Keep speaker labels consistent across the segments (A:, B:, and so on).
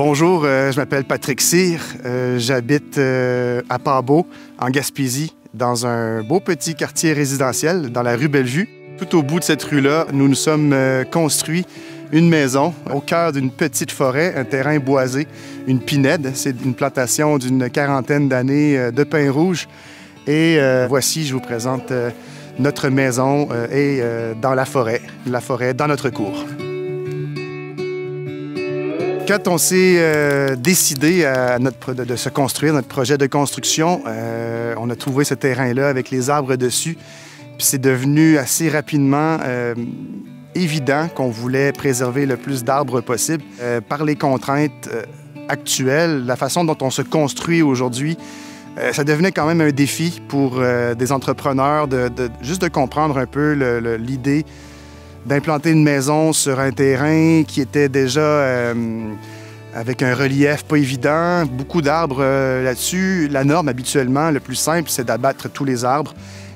A: Bonjour, je m'appelle Patrick Cyr. J'habite à Pabot, en Gaspésie, dans un beau petit quartier résidentiel, dans la rue Bellevue. Tout au bout de cette rue-là, nous nous sommes construits une maison au cœur d'une petite forêt, un terrain boisé, une pinède. C'est une plantation d'une quarantaine d'années de pin rouge. Et voici, je vous présente notre maison dans la forêt dans notre cour. Quand on s'est décidé de se construire, notre projet de construction, on a trouvé ce terrain-là avec les arbres dessus. Puis c'est devenu assez rapidement évident qu'on voulait préserver le plus d'arbres possible. Par les contraintes actuelles, la façon dont on se construit aujourd'hui, ça devenait quand même un défi pour des entrepreneurs juste de comprendre un peu l'idée d'implanter une maison sur un terrain qui était déjà avec un relief pas évident, beaucoup d'arbres là-dessus. La norme, habituellement, le plus simple, c'est d'abattre tous les arbres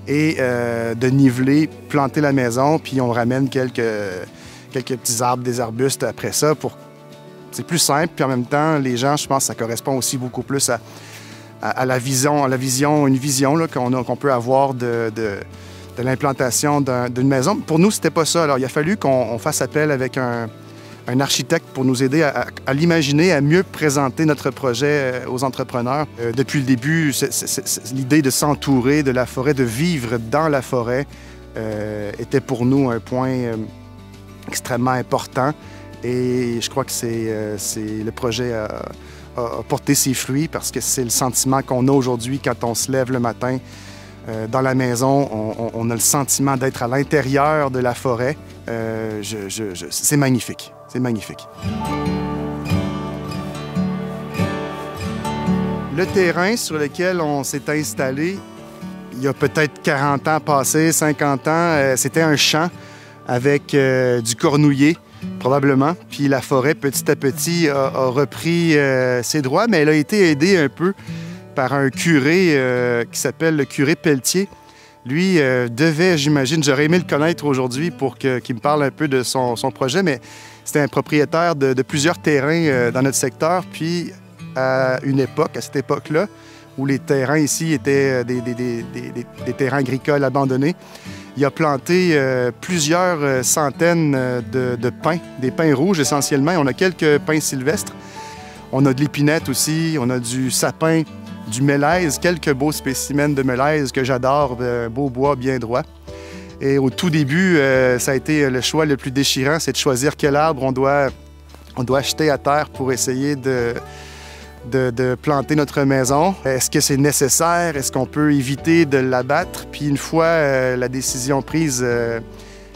A: et de niveler, planter la maison, puis on ramène quelques petits arbres, des arbustes après ça. C'est plus simple, puis en même temps, les gens, je pense que ça correspond aussi beaucoup plus à la vision, une vision qu'on peut avoir de l'implantation d'une maison. Pour nous, c'était pas ça. Alors, il a fallu qu'on fasse appel avec un architecte pour nous aider à l'imaginer, à mieux présenter notre projet aux entrepreneurs. Depuis le début, l'idée de s'entourer de la forêt, de vivre dans la forêt, était pour nous un point extrêmement important. Et je crois que le projet a porté ses fruits parce que c'est le sentiment qu'on a aujourd'hui quand on se lève le matin. Dans la maison, on a le sentiment d'être à l'intérieur de la forêt. C'est magnifique. C'est magnifique. Le terrain sur lequel on s'est installé, il y a peut-être 40 ans passés, 50 ans, c'était un champ avec du cornouiller, probablement. Puis la forêt, petit à petit, a repris ses droits, mais elle a été aidée un peu par un curé qui s'appelle le curé Pelletier. Lui devait, j'imagine, j'aurais aimé le connaître aujourd'hui pour qu'il me parle un peu de son projet, mais c'était un propriétaire de plusieurs terrains dans notre secteur. Puis à cette époque-là, où les terrains ici étaient des terrains agricoles abandonnés, il a planté plusieurs centaines de pins, des pins rouges essentiellement. On a quelques pins sylvestres. On a de l'épinette aussi, on a du sapin, du mélèze, quelques beaux spécimens de mélèze que j'adore, un beau bois bien droit. Et au tout début, ça a été le choix le plus déchirant, c'est de choisir quel arbre on doit acheter à terre pour essayer de planter notre maison. Est-ce que c'est nécessaire? Est-ce qu'on peut éviter de l'abattre? Puis une fois la décision prise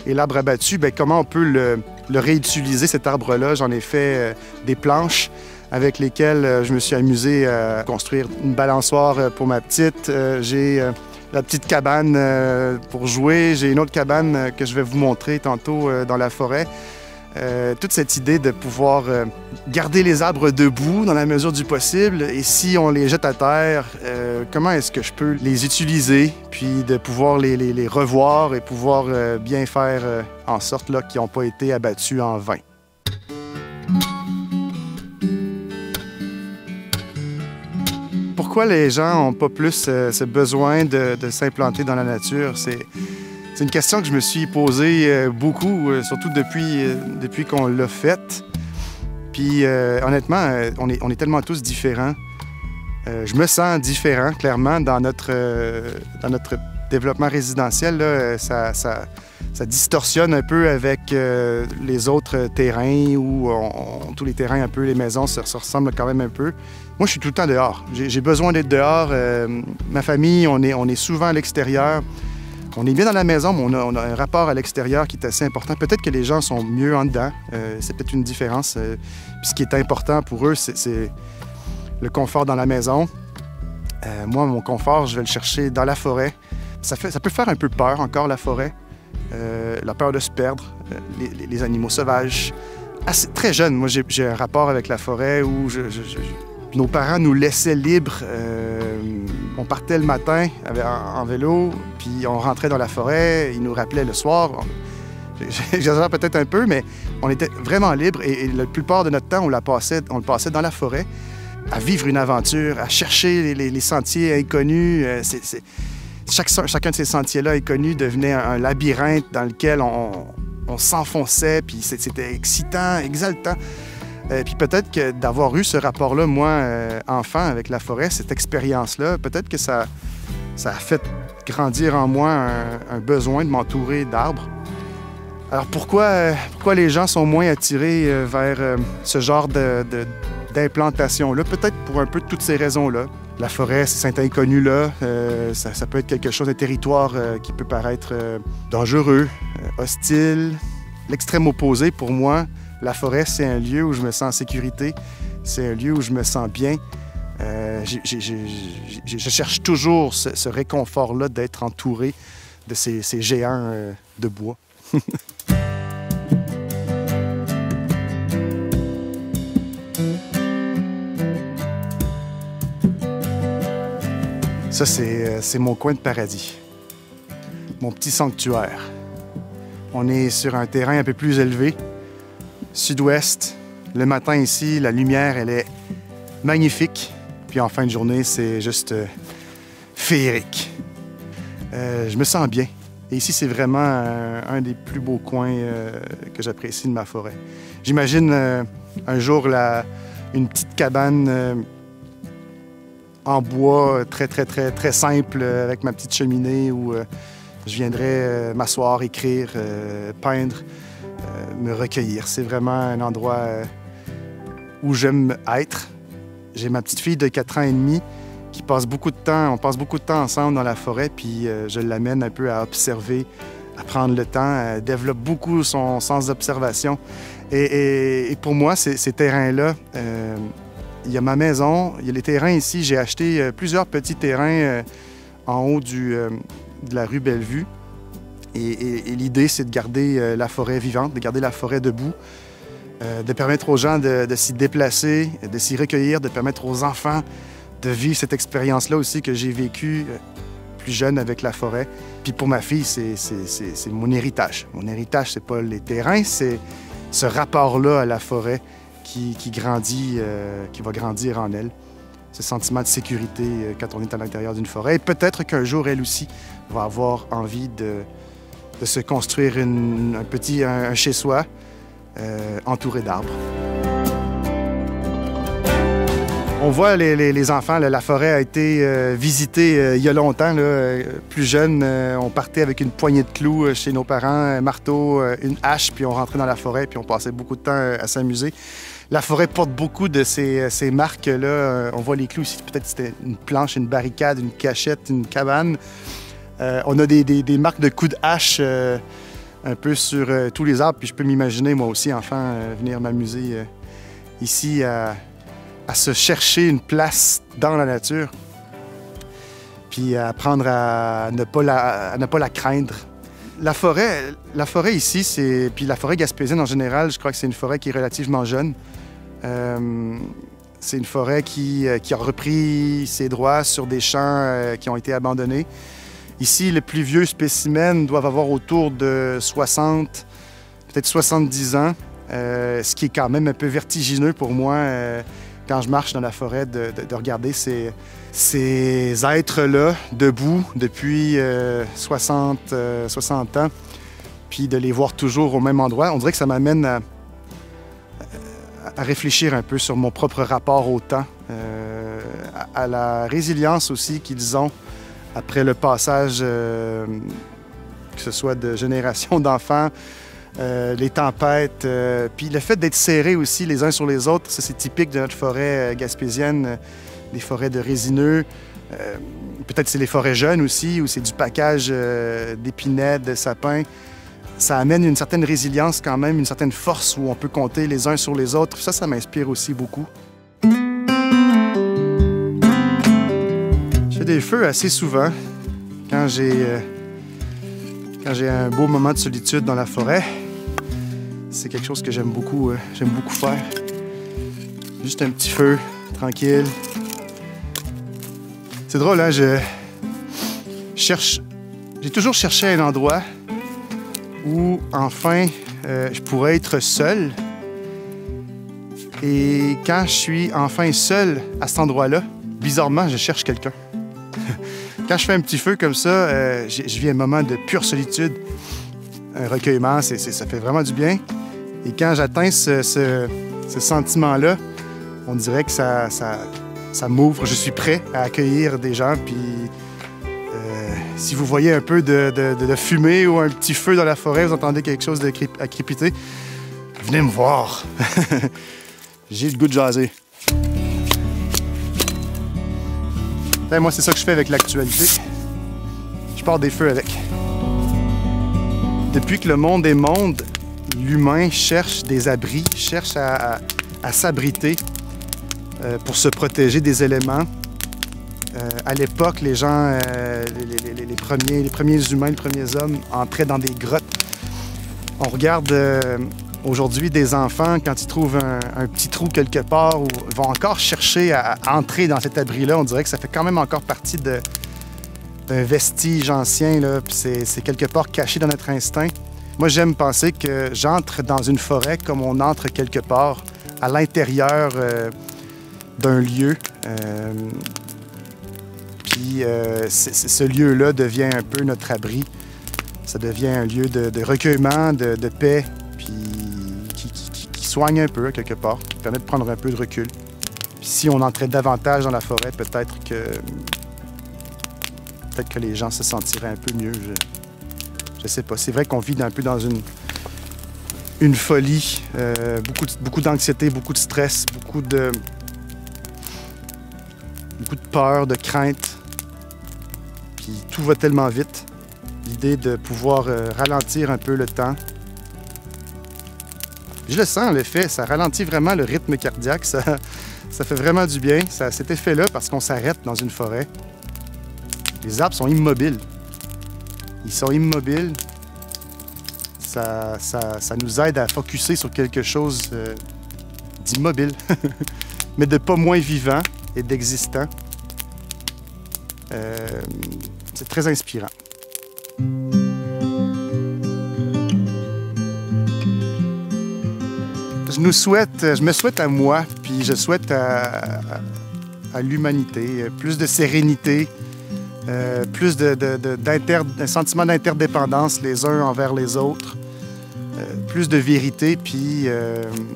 A: et l'arbre abattu, bien, comment on peut le réutiliser, cet arbre-là? J'en ai fait des planches avec lesquelles je me suis amusé à construire une balançoire pour ma petite. J'ai la petite cabane pour jouer. J'ai une autre cabane que je vais vous montrer tantôt dans la forêt. Toute cette idée de pouvoir garder les arbres debout dans la mesure du possible. Et si on les jette à terre, comment est-ce que je peux les utiliser? Puis de pouvoir les revoir et pouvoir bien faire en sorte qu'ils n'ont pas été abattus en vain. Pourquoi les gens n'ont pas plus ce besoin de s'implanter dans la nature? C'est une question que je me suis posée beaucoup, surtout depuis qu'on l'a faite. Puis honnêtement, on est tellement tous différents. Je me sens différent, clairement, dans notre développement résidentiel. Là, ça distorsionne un peu avec les autres terrains où tous les terrains, un peu, les maisons se ressemblent quand même un peu. Moi, je suis tout le temps dehors. J'ai besoin d'être dehors. Ma famille, on est souvent à l'extérieur. On est bien dans la maison, mais on a un rapport à l'extérieur qui est assez important. Peut-être que les gens sont mieux en dedans. C'est peut-être une différence. Puis ce qui est important pour eux, c'est le confort dans la maison. Moi, mon confort, je vais le chercher dans la forêt. Ça peut faire un peu peur encore, la forêt. La peur de se perdre, les animaux sauvages. Très jeune, moi, j'ai un rapport avec la forêt où nos parents nous laissaient libres. On partait le matin en vélo, puis on rentrait dans la forêt. Ils nous rappelaient le soir. J'exagère peut-être un peu, mais on était vraiment libre et la plupart de notre temps, on le passait dans la forêt, à vivre une aventure, à chercher les sentiers inconnus. Chacun de ces sentiers-là inconnus devenait un labyrinthe dans lequel on s'enfonçait, puis c'était excitant, exaltant. Puis peut-être que d'avoir eu ce rapport-là, moi, enfant, avec la forêt, cette expérience-là, peut-être que ça a fait grandir en moi un besoin de m'entourer d'arbres. Alors pourquoi les gens sont moins attirés vers ce genre d'implantation-là? Peut-être pour un peu toutes ces raisons-là. La forêt, c'est cet inconnu-là, ça peut être quelque chose, un territoire qui peut paraître dangereux, hostile. L'extrême opposé, pour moi, la forêt, c'est un lieu où je me sens en sécurité, c'est un lieu où je me sens bien. Je cherche toujours ce réconfort-là d'être entouré de ces géants de bois. Ça, c'est mon coin de paradis, mon petit sanctuaire. On est sur un terrain un peu plus élevé, sud-ouest. Le matin ici, la lumière, elle est magnifique. Puis en fin de journée, c'est juste féerique. Je me sens bien. Et ici, c'est vraiment un des plus beaux coins que j'apprécie de ma forêt. J'imagine un jour une petite cabane en bois très simple avec ma petite cheminée où je viendrais m'asseoir, écrire, peindre, me recueillir. C'est vraiment un endroit où j'aime être. J'ai ma petite fille de 4 ans et demi qui passe beaucoup de temps, on passe beaucoup de temps ensemble dans la forêt, puis je l'amène un peu à observer, à prendre le temps. Elle développe beaucoup son sens d'observation. Et pour moi, ces terrains-là, il y a ma maison, il y a les terrains ici. J'ai acheté plusieurs petits terrains en haut de la rue Bellevue. Et l'idée, c'est de garder la forêt vivante, de garder la forêt debout, de permettre aux gens de s'y déplacer, de s'y recueillir, de permettre aux enfants de vivre cette expérience-là aussi que j'ai vécue plus jeune avec la forêt. Puis pour ma fille, c'est mon héritage. Mon héritage, c'est pas les terrains, c'est ce rapport-là à la forêt qui grandit, qui va grandir en elle. Ce sentiment de sécurité quand on est à l'intérieur d'une forêt. Et peut-être qu'un jour, elle aussi va avoir envie de se construire un chez-soi entouré d'arbres. On voit les enfants, la forêt a été visitée il y a longtemps. Plus jeune, on partait avec une poignée de clous chez nos parents, un marteau, une hache, puis on rentrait dans la forêt, puis on passait beaucoup de temps à s'amuser. La forêt porte beaucoup de ces marques-là. On voit les clous ici, peut-être c'était une planche, une barricade, une cachette, une cabane. On a des marques de coups de hache un peu sur tous les arbres, puis je peux m'imaginer, moi aussi, enfant, venir m'amuser ici à se chercher une place dans la nature, puis à apprendre à ne pas la craindre. La forêt ici, puis la forêt gaspésienne en général, je crois que c'est une forêt qui est relativement jeune. C'est une forêt qui a repris ses droits sur des champs qui ont été abandonnés. Ici, les plus vieux spécimens doivent avoir autour de 60, peut-être 70 ans, ce qui est quand même un peu vertigineux pour moi quand je marche dans la forêt, de regarder ces êtres-là debout depuis 60 ans, puis de les voir toujours au même endroit. On dirait que ça m'amène à réfléchir un peu sur mon propre rapport au temps, à la résilience aussi qu'ils ont après le passage, que ce soit de générations d'enfants, les tempêtes, puis le fait d'être serrés aussi les uns sur les autres, ça c'est typique de notre forêt gaspésienne, des forêts de résineux. Peut-être c'est les forêts jeunes aussi, où c'est du package d'épinets, de sapins. Ça amène une certaine résilience quand même, une certaine force où on peut compter les uns sur les autres. Ça m'inspire aussi beaucoup. Je fais des feux assez souvent quand j'ai un beau moment de solitude dans la forêt. C'est quelque chose que j'aime beaucoup faire. Juste un petit feu, tranquille. C'est drôle, hein? J'ai toujours cherché un endroit où enfin je pourrais être seul. Et quand je suis enfin seul à cet endroit-là, bizarrement, je cherche quelqu'un. Quand je fais un petit feu comme ça, je vis un moment de pure solitude, un recueillement, ça fait vraiment du bien. Et quand j'atteins ce sentiment-là, on dirait que ça m'ouvre. Je suis prêt à accueillir des gens. Puis si vous voyez un peu de fumée ou un petit feu dans la forêt, vous entendez quelque chose à crépiter, venez me voir. J'ai le goût de jaser. Moi, c'est ça que je fais avec l'actualité. Je pars des feux avec. Depuis que le monde est monde, l'humain cherche des abris, cherche à s'abriter pour se protéger des éléments. À l'époque, les gens, les premiers humains, les premiers hommes entraient dans des grottes. On regarde aujourd'hui des enfants, quand ils trouvent un petit trou quelque part, ou vont encore chercher à entrer dans cet abri-là. On dirait que ça fait quand même encore partie d'un vestige ancien, là, puis c'est quelque part caché dans notre instinct. Moi, j'aime penser que j'entre dans une forêt comme on entre quelque part à l'intérieur d'un lieu. Puis ce lieu-là devient un peu notre abri. Ça devient un lieu de recueillement, de paix, puis qui soigne un peu quelque part, qui permet de prendre un peu de recul. Puis si on entrait davantage dans la forêt, peut-être que les gens se sentiraient un peu mieux. Je sais pas. C'est vrai qu'on vit un peu dans une folie, beaucoup d'anxiété, beaucoup de stress, beaucoup de peur, de crainte. Puis tout va tellement vite. L'idée de pouvoir ralentir un peu le temps. Je le sens, l'effet, ça ralentit vraiment le rythme cardiaque. Ça fait vraiment du bien, cet effet-là, parce qu'on s'arrête dans une forêt. Les arbres sont immobiles. Ils sont immobiles. Ça nous aide à focusser sur quelque chose d'immobile, mais de pas moins vivant et d'existant. C'est très inspirant. Je me souhaite à moi, puis je souhaite à l'humanité plus de sérénité, plus d'un sentiment d'interdépendance les uns envers les autres, plus de vérité, puis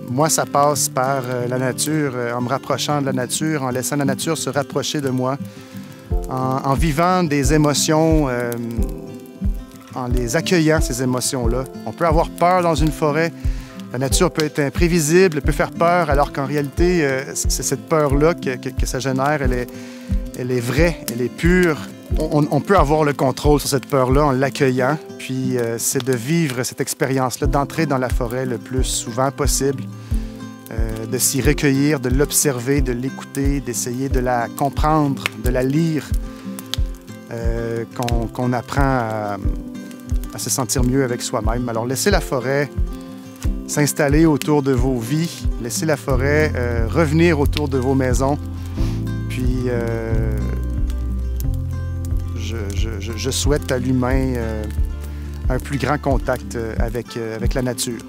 A: moi, ça passe par la nature, en me rapprochant de la nature, en laissant la nature se rapprocher de moi, en vivant des émotions, en les accueillant, ces émotions-là. On peut avoir peur dans une forêt. La nature peut être imprévisible, peut faire peur, alors qu'en réalité, c'est cette peur-là que ça génère, elle est vraie, elle est pure. On peut avoir le contrôle sur cette peur-là en l'accueillant, puis c'est de vivre cette expérience-là, d'entrer dans la forêt le plus souvent possible, de s'y recueillir, de l'observer, de l'écouter, d'essayer de la comprendre, de la lire, qu'on apprend à se sentir mieux avec soi-même. Alors laissez la forêt s'installer autour de vos vies, laissez la forêt revenir autour de vos maisons, puis je souhaite à l'humain un plus grand contact avec la nature.